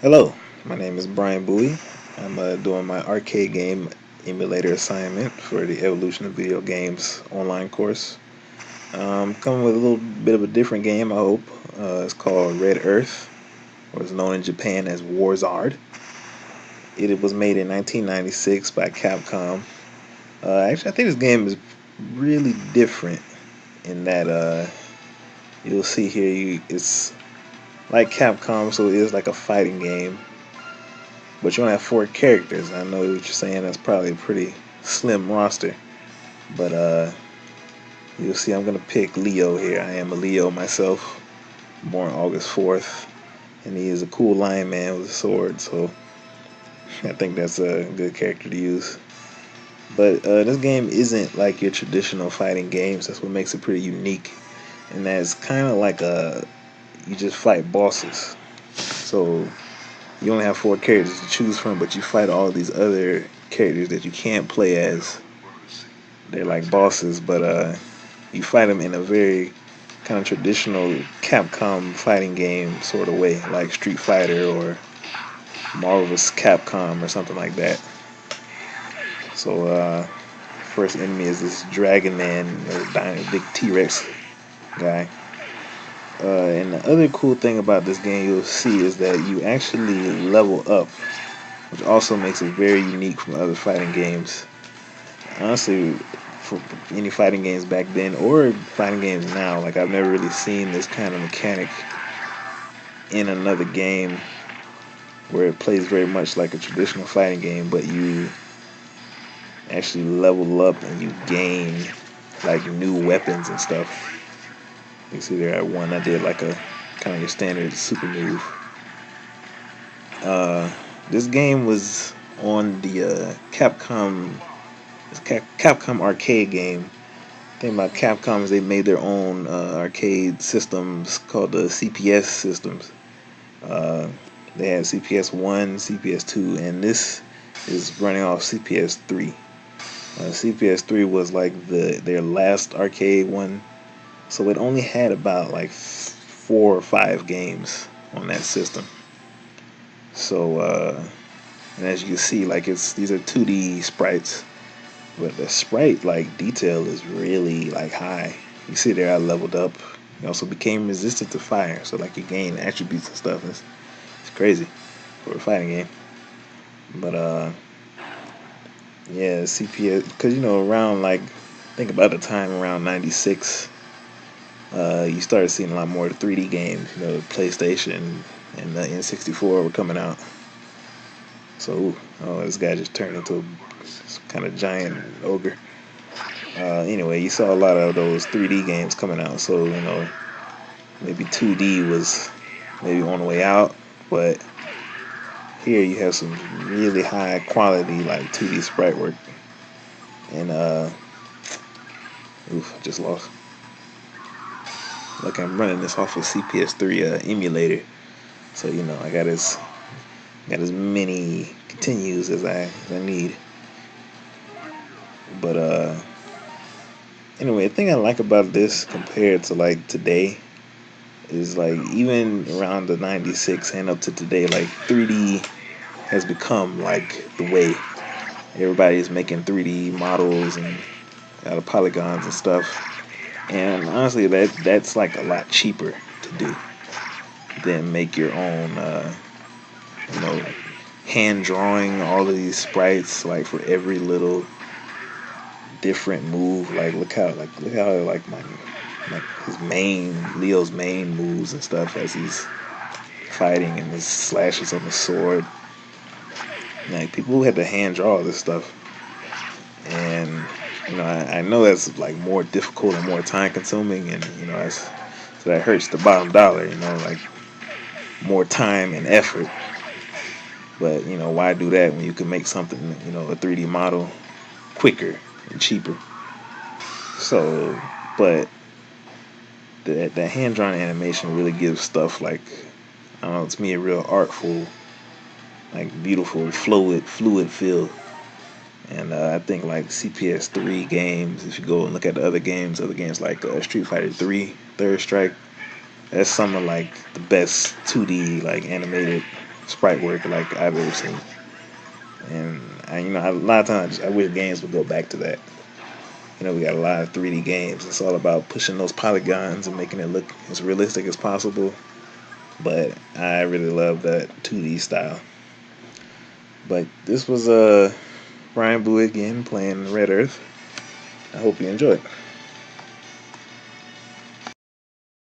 Hello, my name is Bryen Buie. I'm doing my arcade game emulator assignment for the Evolution of Video Games online course. Coming with a little bit of a different game, I hope. It's called Red Earth, or it's known in Japan as Warzard. It was made in 1996 by Capcom. Actually, I think this game is really different in that you'll see here it's like Capcom, so it is like a fighting game. But you only have four characters. I know what you're saying. That's probably a pretty slim roster. But you'll see I'm gonna pick Leo here. I am a Leo myself, born August 4th, and he is a cool lion man with a sword. So I think that's a good character to use. But this game isn't like your traditional fighting games. That's what makes it pretty unique. And that's kind of like you just fight bosses. So you only have four characters to choose from, but you fight all these other characters that you can't play as. They're like bosses, but you fight them in a very kind of traditional Capcom fighting game sort of way, like Street Fighter or Marvel's Capcom or something like that. So first enemy is this Dragon Man, big T-Rex guy. And the other cool thing about this game you'll see is that you actually level up, which also makes it very unique from other fighting games. Honestly, for any fighting games back then or fighting games now, like I've never really seen this kind of mechanic in another game where it plays very much like a traditional fighting game, but you actually level up and you gain like new weapons and stuff. You see there at one I did like a kind of your standard super move. Uh, this game was on the Capcom arcade game. The thing about Capcom is they made their own arcade systems called the CPS systems. Uh, they had CPS 1, CPS 2, and this is running off CPS 3. CPS 3 was like their last arcade one, so it only had about like 4 or 5 games on that system. So, and as you can see, like these are 2D sprites, but the sprite like detail is really like high. You see there, I leveled up. You also became resistant to fire, so like you gain attributes and stuff. It's crazy for a fighting game. But yeah, CPS, because around like think about the time around '96, you started seeing a lot more 3D games. PlayStation and the N64 were coming out. So, oh, this guy just turned into a kind of giant ogre. Anyway, you saw a lot of those 3D games coming out. So, maybe 2D was maybe on the way out. But here you have some really high quality, like 2D sprite work. And, I just lost. Like I'm running this off of CPS3 emulator. So, I got as many continues as I need. But, anyway, the thing I like about this compared to like today is like even around the 96 and up to today, like 3D has become like the way. Everybody's making 3D models and out of polygons and stuff. And honestly, that's like a lot cheaper to do than make your own, you know, hand drawing all of these sprites like for every little different move. Like look how like his Leo's main moves and stuff as he's fighting and his slashes on the sword. Like people who had to hand draw all this stuff, and I know that's like more difficult and more time consuming, and so that hurts the bottom dollar. Like more time and effort. But why do that when you can make something, a 3D model quicker and cheaper? So, but that hand drawn animation really gives stuff like, I don't know, to me a real artful, like beautiful, fluid feel. And I think like CPS3 games, if you go and look at the other games like Street Fighter 3, Third Strike, that's some of like the best 2D like animated sprite work like I've ever seen. And a lot of times I wish games would go back to that. We got a lot of 3D games. It's all about pushing those polygons and making it look as realistic as possible. But I really love that 2D style. But this was Bryen Buie again playing Red Earth. I hope you enjoyed.